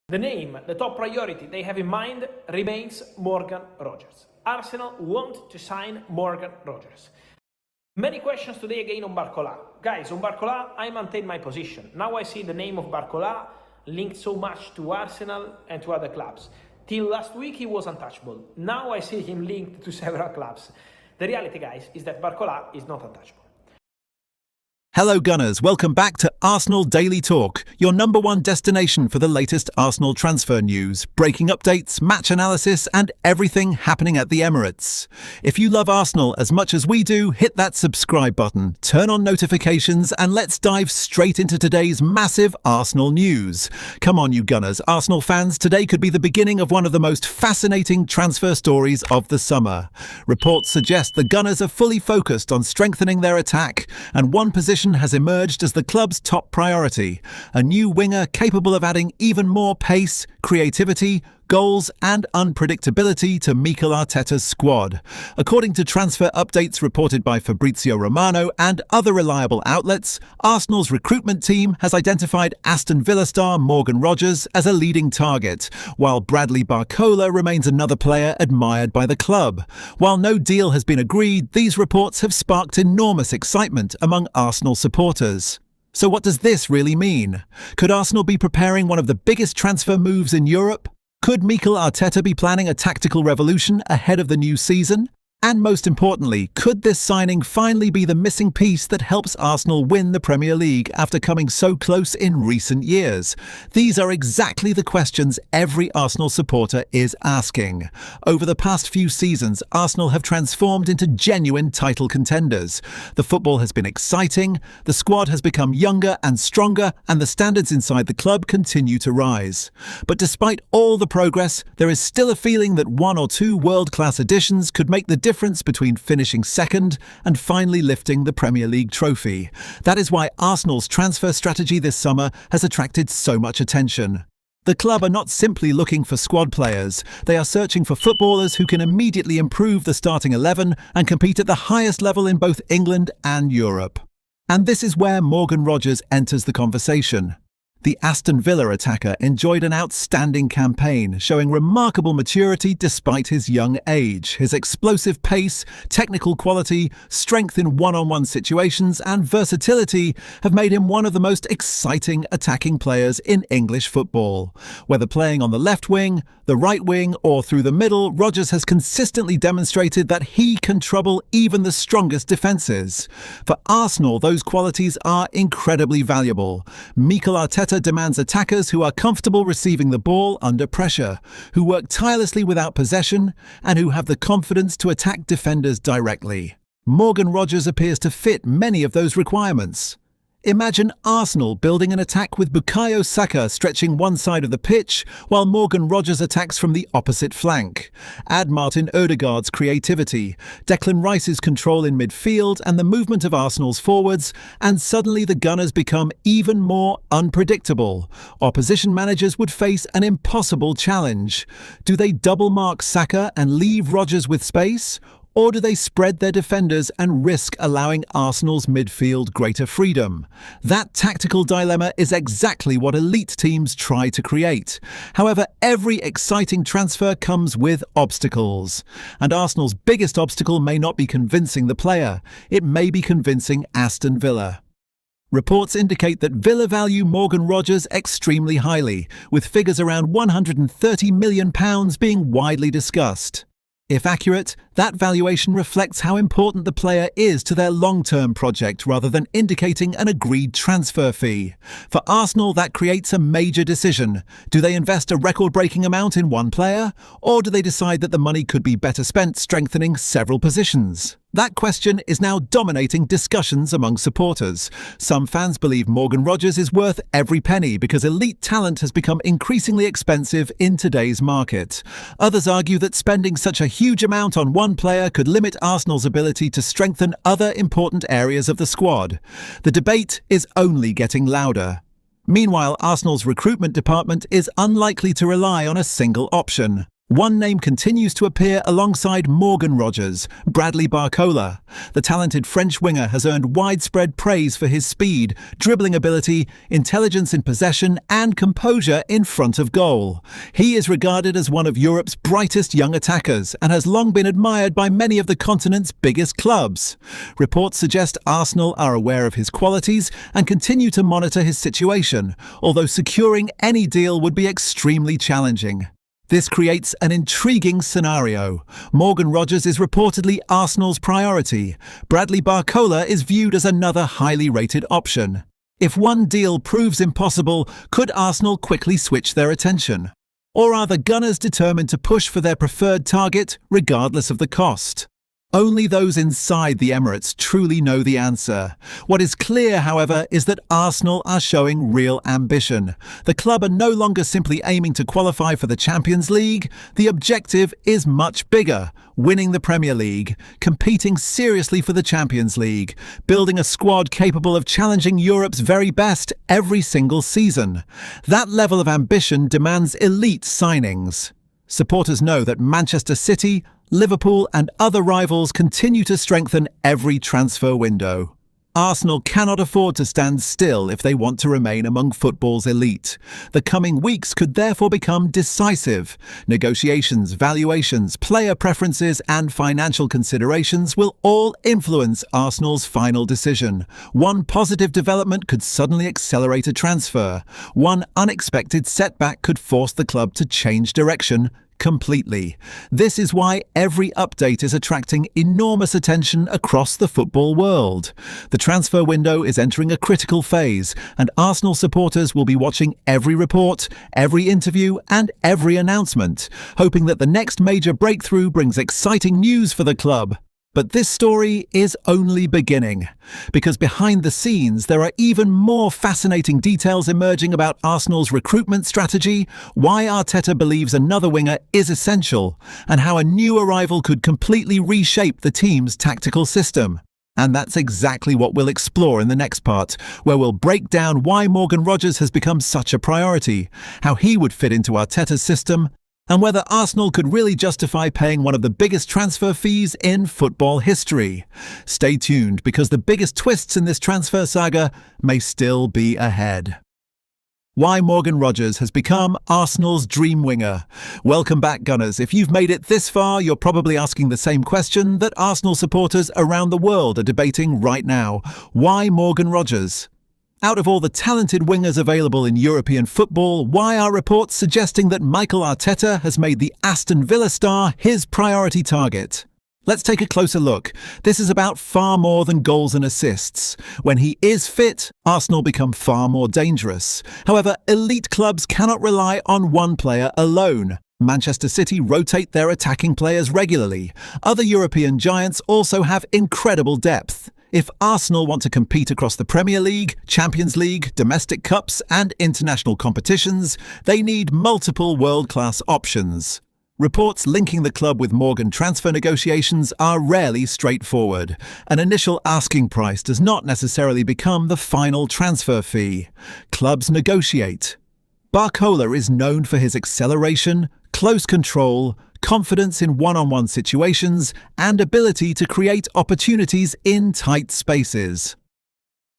The name, the top priority they have in mind remains Morgan Rogers. Arsenal want to sign Morgan Rogers. Many questions today again on Barcola. Guys, on Barcola, I maintain my position. Now I see the name of Barcola linked so much to Arsenal and to other clubs. Till last week he was untouchable. Now I see him linked to several clubs. The reality, guys, is that Barcola is not untouchable. Hello Gunners, welcome back to Arsenal Daily Talk, your number one destination for the latest Arsenal transfer news, breaking updates, match analysis and everything happening at the Emirates. If you love Arsenal as much as we do, hit that subscribe button, turn on notifications and let's dive straight into today's massive Arsenal news. Come on you Gunners, Arsenal fans, today could be the beginning of one of the most fascinating transfer stories of the summer. Reports suggest the Gunners are fully focused on strengthening their attack, and one position has emerged as the club's top priority, a new winger capable of adding even more pace, creativity, goals and unpredictability to Mikel Arteta's squad. According to transfer updates reported by Fabrizio Romano and other reliable outlets, Arsenal's recruitment team has identified Aston Villa star Morgan Rogers as a leading target, while Bradley Barcola remains another player admired by the club. While no deal has been agreed, these reports have sparked enormous excitement among Arsenal supporters. So what does this really mean? Could Arsenal be preparing one of the biggest transfer moves in Europe? Could Mikel Arteta be planning a tactical revolution ahead of the new season? And most importantly, could this signing finally be the missing piece that helps Arsenal win the Premier League after coming so close in recent years? These are exactly the questions every Arsenal supporter is asking. Over the past few seasons, Arsenal have transformed into genuine title contenders. The football has been exciting, the squad has become younger and stronger, and the standards inside the club continue to rise. But despite all the progress, there is still a feeling that one or two world-class additions could make the difference between finishing second and finally lifting the Premier League trophy. That is why Arsenal's transfer strategy this summer has attracted so much attention. The club are not simply looking for squad players, they are searching for footballers who can immediately improve the starting 11 and compete at the highest level in both England and Europe. And this is where Morgan Rogers enters the conversation. The Aston Villa attacker enjoyed an outstanding campaign, showing remarkable maturity despite his young age. His explosive pace, technical quality, strength in one-on-one situations and versatility have made him one of the most exciting attacking players in English football. Whether playing on the left wing, the right wing or through the middle, Rogers has consistently demonstrated that he can trouble even the strongest defences. For Arsenal, those qualities are incredibly valuable. Mikel Arteta demands attackers who are comfortable receiving the ball under pressure, who work tirelessly without possession, and who have the confidence to attack defenders directly. Morgan Rogers appears to fit many of those requirements. Imagine Arsenal building an attack with Bukayo Saka stretching one side of the pitch, while Morgan Rogers attacks from the opposite flank. Add Martin Odegaard's creativity, Declan Rice's control in midfield and the movement of Arsenal's forwards, and suddenly the Gunners become even more unpredictable. Opposition managers would face an impossible challenge. Do they double mark Saka and leave Rogers with space? Or do they spread their defenders and risk allowing Arsenal's midfield greater freedom? That tactical dilemma is exactly what elite teams try to create. However, every exciting transfer comes with obstacles. And Arsenal's biggest obstacle may not be convincing the player. It may be convincing Aston Villa. Reports indicate that Villa value Morgan Rogers extremely highly, with figures around £130 million being widely discussed. If accurate, that valuation reflects how important the player is to their long-term project rather than indicating an agreed transfer fee. For Arsenal, that creates a major decision. Do they invest a record-breaking amount in one player, or do they decide that the money could be better spent strengthening several positions? That question is now dominating discussions among supporters. Some fans believe Morgan Rogers is worth every penny because elite talent has become increasingly expensive in today's market. Others argue that spending such a huge amount on one player could limit Arsenal's ability to strengthen other important areas of the squad. The debate is only getting louder. Meanwhile, Arsenal's recruitment department is unlikely to rely on a single option. One name continues to appear alongside Morgan Rogers, Bradley Barcola. The talented French winger has earned widespread praise for his speed, dribbling ability, intelligence in possession, and composure in front of goal. He is regarded as one of Europe's brightest young attackers and has long been admired by many of the continent's biggest clubs. Reports suggest Arsenal are aware of his qualities and continue to monitor his situation, although securing any deal would be extremely challenging. This creates an intriguing scenario. Morgan Rogers is reportedly Arsenal's priority. Bradley Barcola is viewed as another highly rated option. If one deal proves impossible, could Arsenal quickly switch their attention? Or are the Gunners determined to push for their preferred target, regardless of the cost? Only those inside the Emirates truly know the answer. What is clear, however, is that Arsenal are showing real ambition. The club are no longer simply aiming to qualify for the Champions League. The objective is much bigger: winning the Premier League, competing seriously for the Champions League, building a squad capable of challenging Europe's very best every single season. That level of ambition demands elite signings. Supporters know that Manchester City, Liverpool and other rivals continue to strengthen every transfer window. Arsenal cannot afford to stand still if they want to remain among football's elite. The coming weeks could therefore become decisive. Negotiations, valuations, player preferences and financial considerations will all influence Arsenal's final decision. One positive development could suddenly accelerate a transfer. One unexpected setback could force the club to change direction completely. This is why every update is attracting enormous attention across the football world. The transfer window is entering a critical phase, and Arsenal supporters will be watching every report, every interview, and every announcement, hoping that the next major breakthrough brings exciting news for the club. But this story is only beginning, because behind the scenes there are even more fascinating details emerging about Arsenal's recruitment strategy, why Arteta believes another winger is essential, and how a new arrival could completely reshape the team's tactical system. And that's exactly what we'll explore in the next part, where we'll break down why Morgan Rogers has become such a priority, how he would fit into Arteta's system, and whether Arsenal could really justify paying one of the biggest transfer fees in football history. Stay tuned, because the biggest twists in this transfer saga may still be ahead. Why Morgan Rogers has become Arsenal's dream winger. Welcome back, Gunners. If you've made it this far, you're probably asking the same question that Arsenal supporters around the world are debating right now. Why Morgan Rogers? Out of all the talented wingers available in European football, why are reports suggesting that Mikel Arteta has made the Aston Villa star his priority target? Let's take a closer look. This is about far more than goals and assists. When he is fit, Arsenal become far more dangerous. However, elite clubs cannot rely on one player alone. Manchester City rotate their attacking players regularly. Other European giants also have incredible depth. If Arsenal want to compete across the Premier League, Champions League, domestic cups and international competitions, they need multiple world-class options. Reports linking the club with Morgan transfer negotiations are rarely straightforward. An initial asking price does not necessarily become the final transfer fee. Clubs negotiate. Barcola is known for his acceleration, close control, confidence in one-on-one situations, and ability to create opportunities in tight spaces.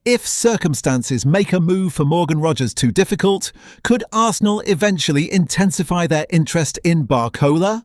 If circumstances make a move for Morgan Rogers too difficult, could Arsenal eventually intensify their interest in Barcola?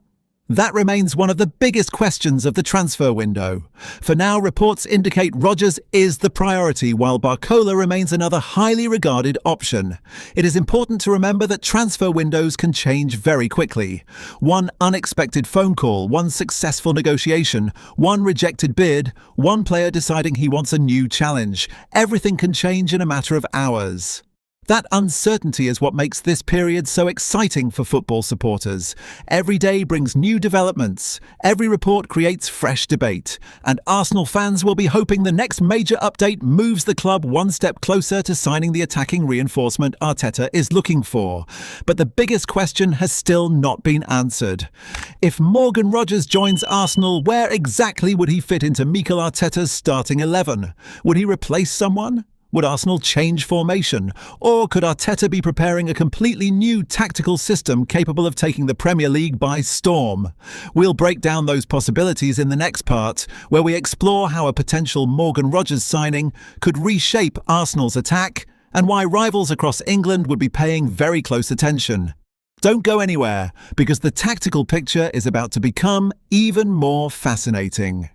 That remains one of the biggest questions of the transfer window. For now, reports indicate Rogers is the priority, while Barcola remains another highly regarded option. It is important to remember that transfer windows can change very quickly. One unexpected phone call, one successful negotiation, one rejected bid, one player deciding he wants a new challenge. Everything can change in a matter of hours. That uncertainty is what makes this period so exciting for football supporters. Every day brings new developments, every report creates fresh debate, and Arsenal fans will be hoping the next major update moves the club one step closer to signing the attacking reinforcement Arteta is looking for. But the biggest question has still not been answered. If Morgan Rogers joins Arsenal, where exactly would he fit into Mikel Arteta's starting 11? Would he replace someone? Would Arsenal change formation? Or could Arteta be preparing a completely new tactical system capable of taking the Premier League by storm? We'll break down those possibilities in the next part, where we explore how a potential Morgan Rogers signing could reshape Arsenal's attack and why rivals across England would be paying very close attention. Don't go anywhere, because the tactical picture is about to become even more fascinating.